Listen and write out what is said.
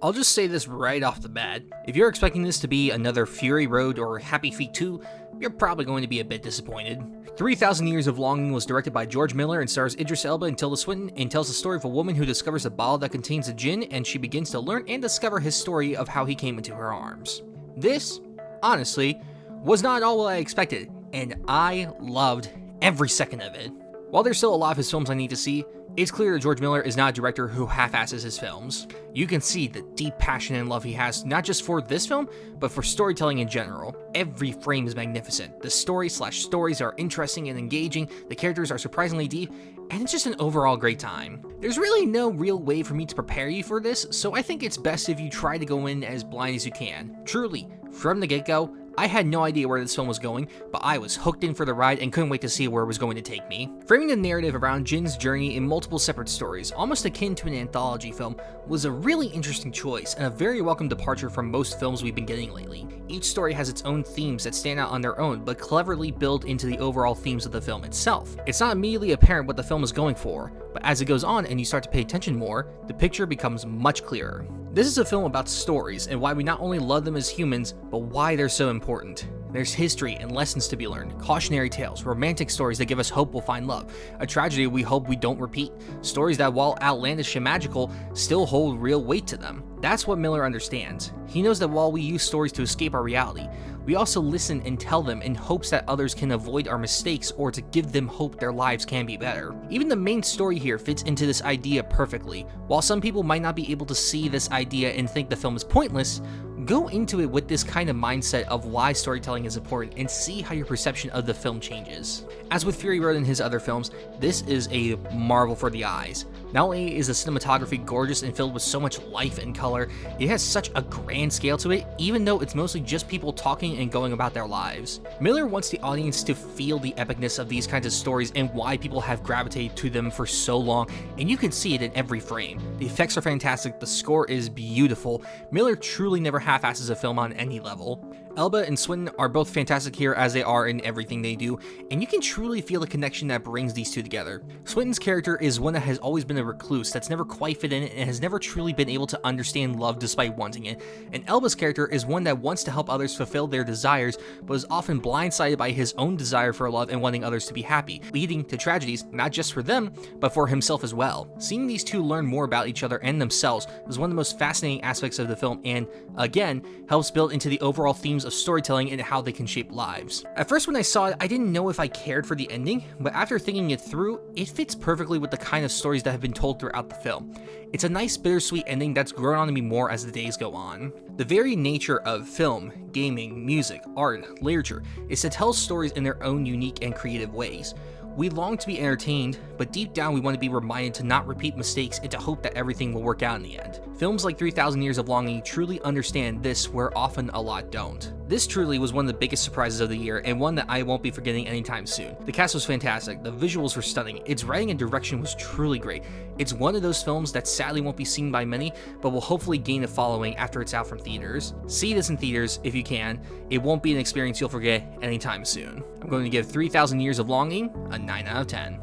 I'll just say this right off the bat. If you're expecting this to be another Fury Road or Happy Feet 2, you're probably going to be a bit disappointed. 3,000 Years of Longing was directed by George Miller and stars Idris Elba and Tilda Swinton, and tells the story of a woman who discovers a bottle that contains a djinn, and she begins to learn and discover his story of how he came into her arms. This, honestly, was not at all what I expected, and I loved every second of it. While there's still a lot of his films I need to see, it's clear that George Miller is not a director who half-asses his films. You can see the deep passion and love he has, not just for this film, but for storytelling in general. Every frame is magnificent. The stories are interesting and engaging, the characters are surprisingly deep, and it's just an overall great time. There's really no real way for me to prepare you for this, so I think it's best if you try to go in as blind as you can. Truly, from the get-go, I had no idea where this film was going, but I was hooked in for the ride and couldn't wait to see where it was going to take me. Framing the narrative around Jin's journey in multiple separate stories, almost akin to an anthology film, was a really interesting choice and a very welcome departure from most films we've been getting lately. Each story has its own themes that stand out on their own, but cleverly build into the overall themes of the film itself. It's not immediately apparent what the film is going for, but as it goes on and you start to pay attention more, the picture becomes much clearer. This is a film about stories and why we not only love them as humans, but why they're so important. There's history and lessons to be learned, cautionary tales, romantic stories that give us hope we'll find love, a tragedy we hope we don't repeat, stories that while outlandish and magical, still hold real weight to them. That's what Miller understands. He knows that while we use stories to escape our reality, we also listen and tell them in hopes that others can avoid our mistakes or to give them hope their lives can be better. Even the main story here fits into this idea perfectly. While some people might not be able to see this idea and think the film is pointless, go into it with this kind of mindset of why storytelling is important and see how your perception of the film changes. As with Fury Road and his other films, this is a marvel for the eyes. Not only is the cinematography gorgeous and filled with so much life and color, it has such a grand scale to it, even though it's mostly just people talking and going about their lives. Miller wants the audience to feel the epicness of these kinds of stories and why people have gravitated to them for so long, and you can see it in every frame. The effects are fantastic, the score is beautiful. Miller truly never half-asses a film on any level. Elba and Swinton are both fantastic here as they are in everything they do, and you can truly feel the connection that brings these two together. Swinton's character is one that has always been a recluse that's never quite fit in and has never truly been able to understand love despite wanting it, and Elba's character is one that wants to help others fulfill their desires, but is often blindsided by his own desire for love and wanting others to be happy, leading to tragedies not just for them, but for himself as well. Seeing these two learn more about each other and themselves is one of the most fascinating aspects of the film, and again, helps build into the overall themes of storytelling and how they can shape lives. At first when I saw it, I didn't know if I cared for the ending, but after thinking it through, it fits perfectly with the kind of stories that have been told throughout the film. It's a nice bittersweet ending that's grown on me more as the days go on. The very nature of film, gaming, music, art, literature is to tell stories in their own unique and creative ways. We long to be entertained, but deep down we want to be reminded to not repeat mistakes and to hope that everything will work out in the end. Films like 3,000 Years of Longing truly understand this where often a lot don't. This truly was one of the biggest surprises of the year and one that I won't be forgetting anytime soon. The cast was fantastic, the visuals were stunning, its writing and direction was truly great. It's one of those films that sadly won't be seen by many, but will hopefully gain a following after it's out from theaters. See this in theaters if you can. It won't be an experience you'll forget anytime soon. I'm going to give 3,000 Years of Longing a 9 out of 10.